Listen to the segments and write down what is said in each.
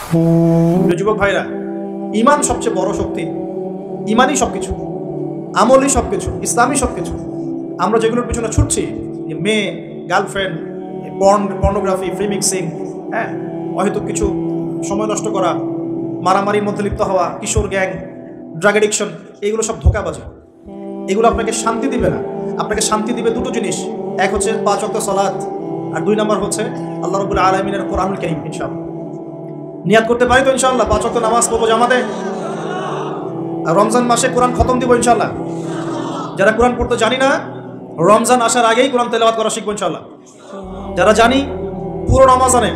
যুবক ভাইরা, ইমান সবচেয়ে বড় শক্তি। ইমানই সবকিছু, আমলই সবকিছু, ইসলামই সবকিছু। আমরা যেগুলোর পিছনে ছুটছি, মেয়ে, গার্লফ্রেন্ড, পর্নোগ্রাফি, ফ্রি মিক্সিং, হ্যাঁ, হয়তো কিছু সময় নষ্ট করা, মারামারির মধ্যে লিপ্ত হওয়া, কিশোর গ্যাং, ড্রাগ এডিকশন, এগুলো সব ধোঁকাবাজি। এগুলো আপনাকে শান্তি দিবে না। আপনাকে শান্তি দিবে দুটো জিনিস, এক হচ্ছে 5 ওয়াক্ত সালাত, আর 2 নম্বর হচ্ছে আল্লাহ রাব্বুল আলামিনের কোরআনুল কারীম। ইনশাআল্লাহ নিয়াত করতে পারি তো ইনশাআল্লাহ 5 ওয়াক্ত নামাজ পড়বো জামাতে, আর রমজান মাসে কোরআন খতম দিব ইনশাআল্লাহ। যারা কোরআন পড়তে জানি না, রমজান আসার আগেই কোরআন তেলাওয়াত করা শিখবো ইনশাআল্লাহ। যারা জানি, পুরো রমাজানে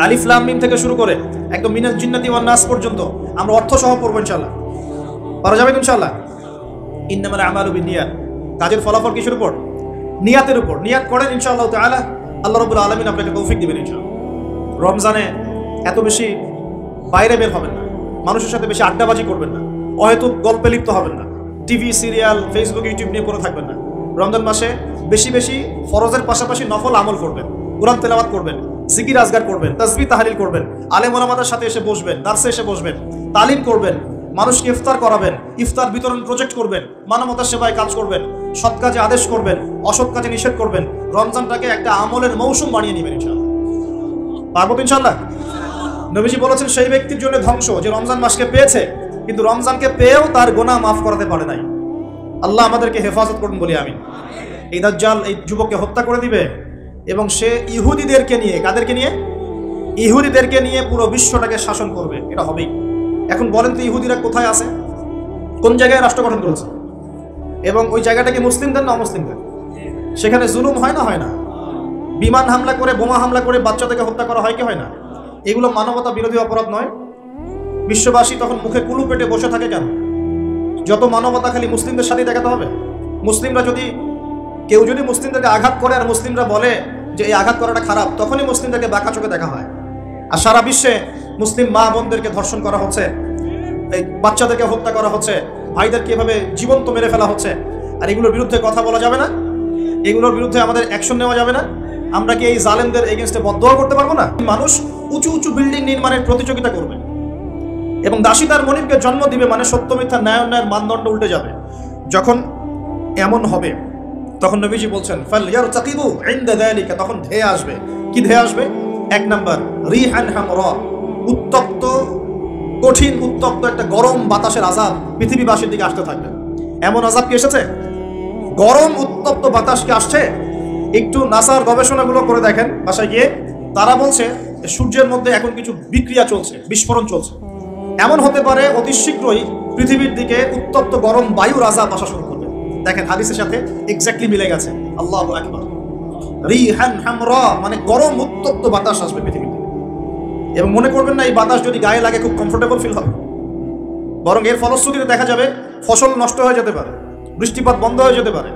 আলিফ লাম মিম থেকে শুরু করে একদম মিনাজ জিন্নাতি ওয়ান নাস পর্যন্ত আমরা অর্থ সহ পড়বো ইনশাআল্লাহ। পারা যাবে ইনশাআল্লাহ। ইন্নামাল আমালু বিন্নিয়াত, কাজের ফলাফল কিসের উপর? নিয়াতের উপর। নিয়াত করেন ইনশাআল্লাহ তাআলা, আল্লাহ রাব্বুল আলামিন আপনাকে তৌফিক দিবেন ইনশাআল্লাহ। রমজানে এত বেশি বাইরে বের হবেন না, মানুষের সাথে বেশি আড্ডাবাজি করবেন না, অহেতুক গল্পে লিপ্ত হবেন না, টিভি সিরিয়াল ফেসবুক ইউটিউব নিয়ে পড়ে থাকবেন না। রমজান মাসে বেশি বেশি ফরজের পাশাপাশি নফল আমল করবেন, কোরআন তেলাওয়াত করবেন, জিকির আজগার করবেন, তাসবিহ তাহলিল করবেন, আলেম ওলামাদের সাথে এসে বসবেন, দার্সে এসে বসবেন, তালিম করবেন, মানুষকে ইফতার করাবেন, ইফতার বিতরণ প্রজেক্ট করবেন, মানবতার সেবায় কাজ করবেন, সৎ কাজে আদেশ করবেন, অসৎ কাজে নিষেধ করবেন। রমজানটাকে একটা আমলের মৌসুম বানিয়ে নেবেন ইনশাআল্লাহ। পারবো ইনশাআল্লাহ। নবীজি বলেছেন সেই ব্যক্তির জন্য ধ্বংস যে রমজান মাসকে পেয়েছে কিন্তু রমজানকে পেয়েও তার গুনাহ মাফ করাতে পারে নাই। আল্লাহ আমাদেরকে হেফাজত করুন বলি আমিন। এই দাজ্জাল এই যুবককে হত্যা করে দিবে এবং সে ইহুদিদেরকে নিয়ে, কাদেরকে নিয়ে? ইহুদিদেরকে নিয়ে পুরো বিশ্বটাকে শাসন করবে। এটা হবেই। এখন বলেন তো ইহুদিরা কোথায় আছে? কোন জায়গায় রাষ্ট্র গঠন করেছে? এবং ওই জায়গাটা কি মুসলিমদের না অমুসলিমদের? সেখানে জুলুম হয় না? হয় না? বিমান হামলা করে, বোমা হামলা করে বাচ্চাদেরকে হত্যা করা হয় কি হয় না? এগুলো মানবতা বিরোধী অপরাধ নয়? বিশ্ববাসী তখন মুখে কুলু পেটে বসে থাকে কেন? যত মানবতা খালি মুসলিমদের সাথে দেখাতে হবে? মুসলিমরা যদি, কেউ যদি মুসলিমদেরকে আঘাত করে আর মুসলিমরা বলে যে এই আঘাত করাটা খারাপ, তখনই মুসলিমদেরকে বাঁকা চোখে দেখা হয়। আর সারা বিশ্বে মুসলিম মা বোনদেরকে ধর্ষণ করা হচ্ছে, এই বাচ্চাদেরকে হত্যা করা হচ্ছে, ভাইদেরকে এভাবে জীবন্ত মেরে ফেলা হচ্ছে, আর এগুলোর বিরুদ্ধে কথা বলা যাবে না? এগুলোর বিরুদ্ধে আমাদের অ্যাকশন নেওয়া যাবে না? আমরা কি এই জালেমদের এগেইনস্টে বদদোয়া করতে পারবো না? মানুষ উঁচু উঁচু বিল্ডিং নির্মাণের প্রতিযোগিতা করবে এবং দাসী তার মনিবকে জন্ম দিবে, মানে সত্য মিথ্যা ন্যায় অন্যায়ের মানদণ্ড উল্টে যাবে। যখন এমন হবে তখন নবীজি বলছেন ফালইয়ারতাকিবু ইনদা যালিকা, তখন ধেয়ে আসবে। কি ধেয়ে আসবে? 1 নাম্বার রিহান হামরা, উত্তপ্ত, কঠিন উত্তপ্ত একটা গরম বাতাসের আযাব পৃথিবীবাসীর দিকে আসতে থাকবে। এমন আযাব কি এসেছে? গরম উত্তপ্ত বাতাস কি আসছে? একটু নাসার গবেষণাগুলো করে দেখেন বাসায় গিয়ে। তারা বলছে সূর্যের মধ্যে এখন কিছু বিক্রিয়া চলছে, বিস্ফোরণ চলছে। এমন হতে পারে অতি শীঘ্রই পৃথিবীর দিকে উত্তপ্ত গরম বায়ুর আযাব আসা শুরু করবে। দেখেন হাদিসের সাথে এক্স্যাক্টলি মিলে গেছে। আল্লাহু আকবার। রিহান হামরা মানে গরম উত্তপ্ত বাতাস আসবে পৃথিবীর দিকে। এবং মনে করবেন না এই বাতাস যদি গায়ে লাগে খুব কমফোর্টেবল ফিল হবে, বরং এর ফলশ্রুতিতে দেখা যাবে ফসল নষ্ট হয়ে যেতে পারে, বৃষ্টিপাত বন্ধ হয়ে যেতে পারে,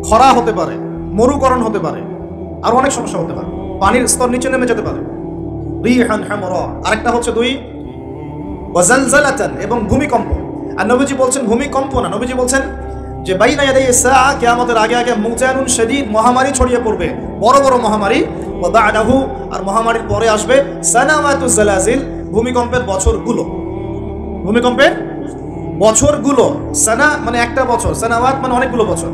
খরা হতে পারে, মরুকরণ হতে পারে, আর অনেক সমস্যা হতে পারে, পানির স্তর নিচে নেমে যেতে পারে। রিহান হামরা। আরেকটা হচ্ছে 2 ওয়াজালজালাতান, এবং ভূমিকম্প। আর নবীজি বলছেন ভূমিকম্প না, নবীজি বলছেন যে বাইনা ইয়াদাই সাআ, কিয়ামতের আগে আগে মুজানুন শাদীদ, মহামারী ছড়িয়ে পড়বে, বড় বড় মহামারী। ওয়া বা'দাহু, আর মহামারীর পরে আসবে সানাওয়াতুজ জালাজিল, ভূমিকম্পের বছরগুলো। ভূমিকম্পের বছরগুলো। সানা মানে একটা বছর, সানাওয়াত মানে অনেকগুলো বছর,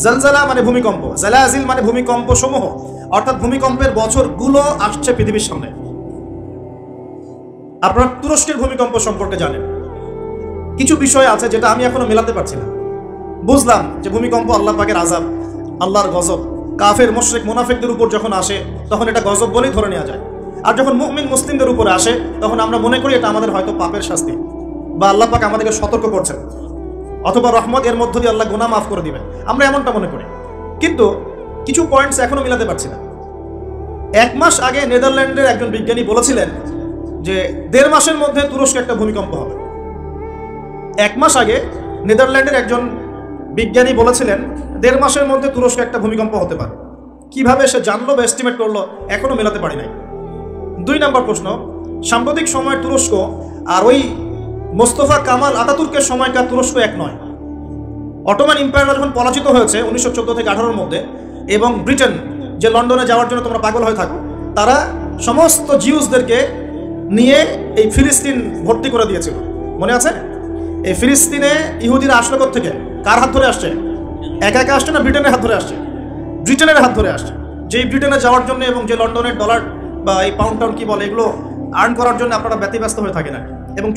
জালজালা মানে ভূমিকম্প, জালাজিল মানে ভূমিকম্প সমূহ, অর্থাৎ ভূমিকম্পের বছরগুলো আসছে পৃথিবীর সামনে। আপনারা তুরস্কের ভূমিকম্প সম্পর্কে জানেন। কিছু বিষয় আছে যেটা আমি এখনো মেলাতে পারছি না। বুঝলাম যে ভূমিকম্প আল্লাহ পাকের আযাব, আল্লাহর গজব। কাফের মুশরিক মুনাফিকদের উপর যখন আসে তখন এটা গজব বলেই ধরে নেওয়া যায়। আর যখন মুমিন মুসলিমদের উপরে আসে তখন আমরা মনে করি এটা আমাদের হয়তো পাপের শাস্তি, বা আল্লাহ পাক আমাদেরকে সতর্ক করছেন, অথবা রহমত, এর মধ্য দিয়ে আল্লাহ গুনাহ মাফ করে দিবেন, আমরা এমনটা মনে করি। কিন্তু কিছু পয়েন্টস এখনো মিলাতে পারছি না। 1 মাস আগে নেদারল্যান্ডের একজন বিজ্ঞানী বলেছিলেন যে 1.5 মাসের মধ্যে তুরস্কে একটা ভূমিকম্প হবে। 1 মাস আগে নেদারল্যান্ডের একজন বিজ্ঞানী বলেছিলেন 1.5 মাসের মধ্যে তুরস্কে একটা ভূমিকম্প হতে পারে। কিভাবে সে জানলো বা এস্টিমেট করলো এখনো মেলাতে পারি নাই। 2 নম্বর প্রশ্ন, সাম্প্রতিক সময়ের তুরস্ক আর ওই মোস্তফা কামাল আতাতুর্কের সময়কার তুরস্ক এক নয়। অটোমান এম্পায়ার যখন পরাজিত হয়েছে 1914 থেকে 18-এর মধ্যে, এবং ব্রিটেন যে লন্ডনে যাওয়ার জন্য তোমরা পাগল হয়ে থাকো, তারা সমস্ত জিউসদেরকে নিয়ে এই ফিলিস্তিন ভর্তি করে দিয়েছিল, মনে আছে? এই ফিলিস্তিনে ইহুদিরা আসলো থেকে, কার হাত ধরে আসছে? একা একা আসছে না ব্রিটেনের হাত ধরে আসছে? ব্রিটেনের হাত ধরে আসছে। যেই ব্রিটেনে যাওয়ার জন্য এবং যে লন্ডনের ডলার বা এই পাউন্ড টাউন কি বলে এগুলো আর্ন করার জন্য আপনারা ব্যতিব্যস্ত হয়ে থাকেন এবং